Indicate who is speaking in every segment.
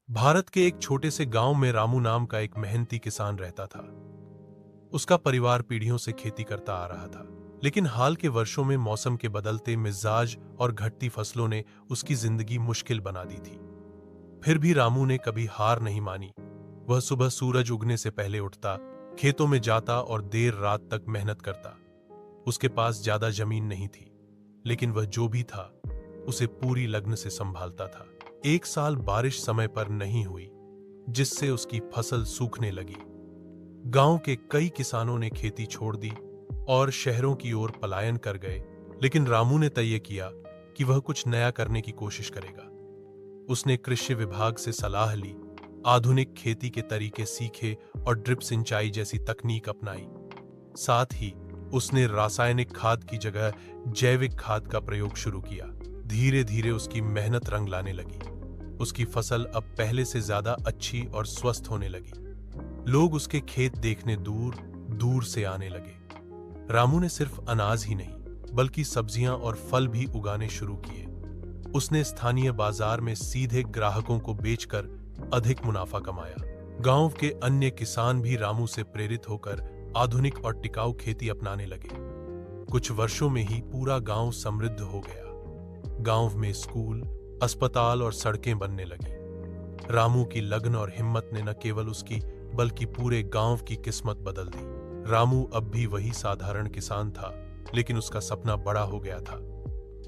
Speaker 1: भारत के एक छोटे से गांव में रामू नाम का एक मेहनती किसान रहता था। उसका परिवार पीढ़ियों से खेती करता आ रहा था, लेकिन हाल के वर्षों में मौसम के बदलते मिजाज और घटती फसलों ने उसकी जिंदगी मुश्किल बना दी थी। फिर भी रामू ने कभी हार नहीं मानी। वह सुबह सूरज उगने से पहले उठता, खेतों में जाता और देर रात तक मेहनत करता। उसके पास ज्यादा जमीन नहीं थी, लेकिन वह जो भी था उसे पूरी लगन से संभालता था। एक साल बारिश समय पर नहीं हुई, जिससे उसकी फसल सूखने लगी। गांव के कई किसानों ने खेती छोड़ दी और शहरों की ओर पलायन कर गए, लेकिन रामू ने तय किया कि वह कुछ नया करने की कोशिश करेगा। उसने कृषि विभाग से सलाह ली, आधुनिक खेती के तरीके सीखे और ड्रिप सिंचाई जैसी तकनीक अपनाई। साथ ही उसने रासायनिक खाद की जगह जैविक खाद का प्रयोग शुरू किया। धीरे धीरे उसकी मेहनत रंग लाने लगी। उसकी फसल अब पहले से ज्यादा अच्छी और स्वस्थ होने लगी। लोग उसके खेत देखने दूर दूर से आने लगे। रामू ने सिर्फ अनाज ही नहीं, बल्कि सब्जियां और फल भी उगाने शुरू किए। उसने स्थानीय बाजार में सीधे ग्राहकों को बेचकर अधिक मुनाफा कमाया। गांव के अन्य किसान भी रामू से प्रेरित होकर आधुनिक और टिकाऊ खेती अपनाने लगे। कुछ वर्षों में ही पूरा गांव समृद्ध हो गया। गांव में स्कूल, अस्पताल और सड़कें बनने लगी। रामू की लगन और हिम्मत ने न केवल उसकी बल्कि पूरे गांव की किस्मत बदल दी। रामू अब भी वही साधारण किसान था, लेकिन उसका सपना बड़ा हो गया था।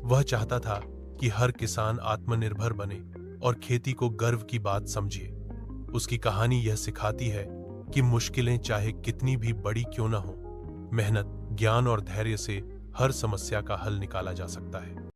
Speaker 1: वह चाहता था कि हर किसान आत्मनिर्भर बने और खेती को गर्व की बात समझे। उसकी कहानी यह सिखाती है कि मुश्किलें चाहे कितनी भी बड़ी क्यों न हो, मेहनत, ज्ञान और धैर्य से हर समस्या का हल निकाला जा सकता है।